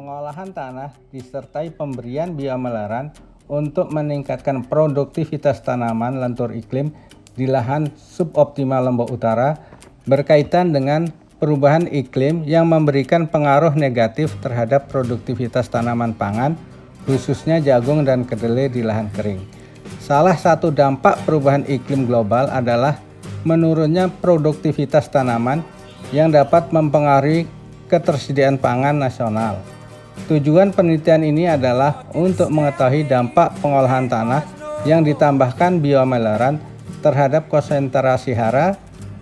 Pengolahan tanah disertai pemberian biomelarran untuk meningkatkan produktivitas tanaman lentur iklim di lahan suboptimal Lombok Utara berkaitan dengan perubahan iklim yang memberikan pengaruh negatif terhadap produktivitas tanaman pangan, khususnya jagung dan kedelai di lahan kering. Salah satu dampak perubahan iklim global adalah menurunnya produktivitas tanaman yang dapat mempengaruhi ketersediaan pangan nasional. Tujuan penelitian ini adalah untuk mengetahui dampak pengolahan tanah yang ditambahkan biomelarran terhadap konsentrasi hara,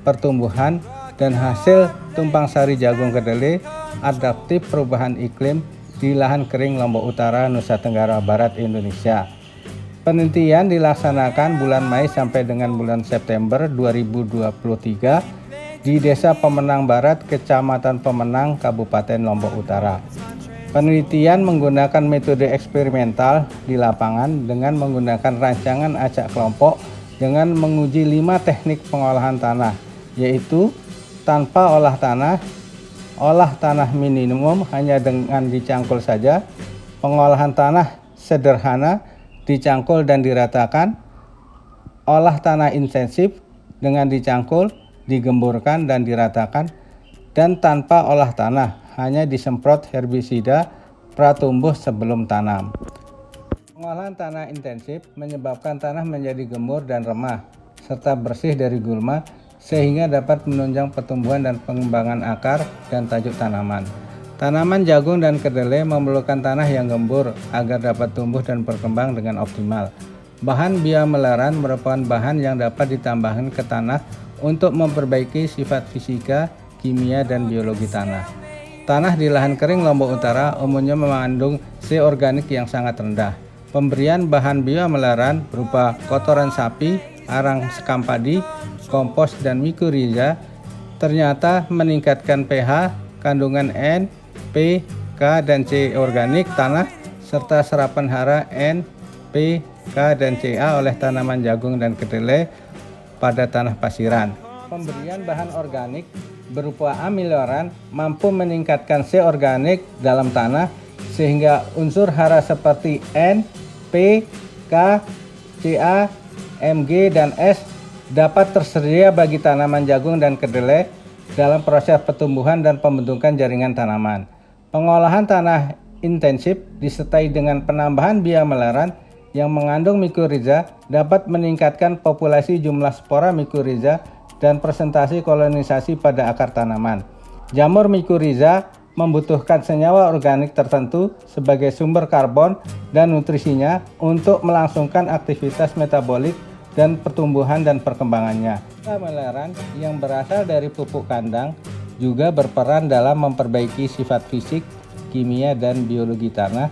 pertumbuhan, dan hasil tumpang sari jagung kedelai adaptif perubahan iklim di lahan kering Lombok Utara, Nusa Tenggara Barat, Indonesia. Penelitian dilaksanakan bulan Mei sampai dengan bulan September 2023 di Desa Pemenang Barat, Kecamatan Pemenang, Kabupaten Lombok Utara. Penelitian menggunakan metode eksperimental di lapangan dengan menggunakan rancangan acak kelompok dengan menguji 5 teknik pengolahan tanah, yaitu tanpa olah tanah minimum hanya dengan dicangkul saja, pengolahan tanah sederhana, dicangkul dan diratakan, olah tanah intensif dengan dicangkul, digemburkan dan diratakan, dan tanpa olah tanah, hanya disemprot herbisida pratumbuh sebelum tanam. Pengolahan tanah intensif menyebabkan tanah menjadi gembur dan remah, serta bersih dari gulma, sehingga dapat menunjang pertumbuhan dan pengembangan akar dan tajuk tanaman. Tanaman jagung dan kedelai memerlukan tanah yang gembur agar dapat tumbuh dan berkembang dengan optimal. Bahan biomelarran merupakan bahan yang dapat ditambahkan ke tanah untuk memperbaiki sifat fisika, kimia, dan biologi tanah. Tanah di lahan kering Lombok Utara umumnya mengandung C organik yang sangat rendah. Pemberian bahan biomelarran berupa kotoran sapi, arang sekam padi, kompos, dan mikoriza ternyata meningkatkan pH, kandungan N, P, K, dan C organik tanah, serta serapan hara N, P, K, dan Ca oleh tanaman jagung dan kedelai pada tanah pasiran. Pemberian bahan organik berupa amiloran mampu meningkatkan C organik dalam tanah sehingga unsur hara seperti N, P, K, Ca, Mg, dan S dapat tersedia bagi tanaman jagung dan kedelai dalam proses pertumbuhan dan pembentukan jaringan tanaman. Pengolahan tanah intensif disertai dengan penambahan biomelarran yang mengandung mikoriza dapat meningkatkan populasi jumlah spora mikoriza dan presentasi kolonisasi pada akar tanaman. Jamur mikoriza membutuhkan senyawa organik tertentu sebagai sumber karbon dan nutrisinya untuk melangsungkan aktivitas metabolik dan pertumbuhan dan perkembangannya. Biomelarran yang berasal dari pupuk kandang juga berperan dalam memperbaiki sifat fisik, kimia, dan biologi tanah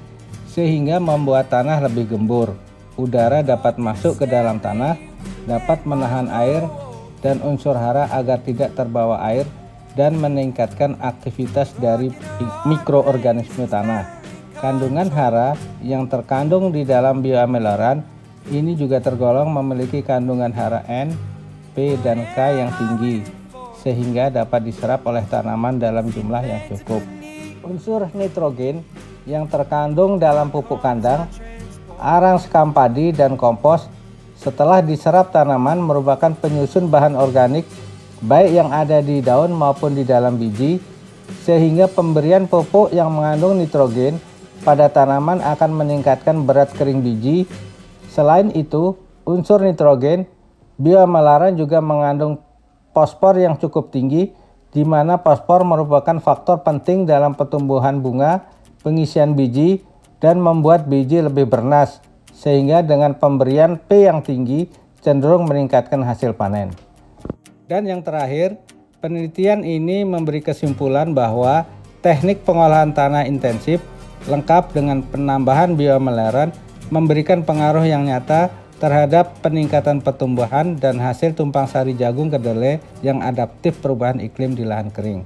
sehingga membuat tanah lebih gembur. Udara dapat masuk ke dalam tanah, dapat menahan air dan unsur hara agar tidak terbawa air dan meningkatkan aktivitas dari mikroorganisme tanah. Kandungan hara yang terkandung di dalam biomelarran ini juga tergolong memiliki kandungan hara N, P, dan K yang tinggi sehingga dapat diserap oleh tanaman dalam jumlah yang cukup. Unsur nitrogen yang terkandung dalam pupuk kandang, arang sekam padi, dan kompos setelah diserap tanaman merupakan penyusun bahan organik baik yang ada di daun maupun di dalam biji, sehingga pemberian pupuk yang mengandung nitrogen pada tanaman akan meningkatkan berat kering biji. Selain itu, unsur nitrogen, biomelarran juga mengandung fosfor yang cukup tinggi, di mana fosfor merupakan faktor penting dalam pertumbuhan bunga, pengisian biji, dan membuat biji lebih bernas, sehingga dengan pemberian P yang tinggi cenderung meningkatkan hasil panen. Dan yang terakhir, penelitian ini memberi kesimpulan bahwa teknik pengolahan tanah intensif lengkap dengan penambahan biomelarran memberikan pengaruh yang nyata terhadap peningkatan pertumbuhan dan hasil tumpang sari jagung kedelai yang adaptif perubahan iklim di lahan kering.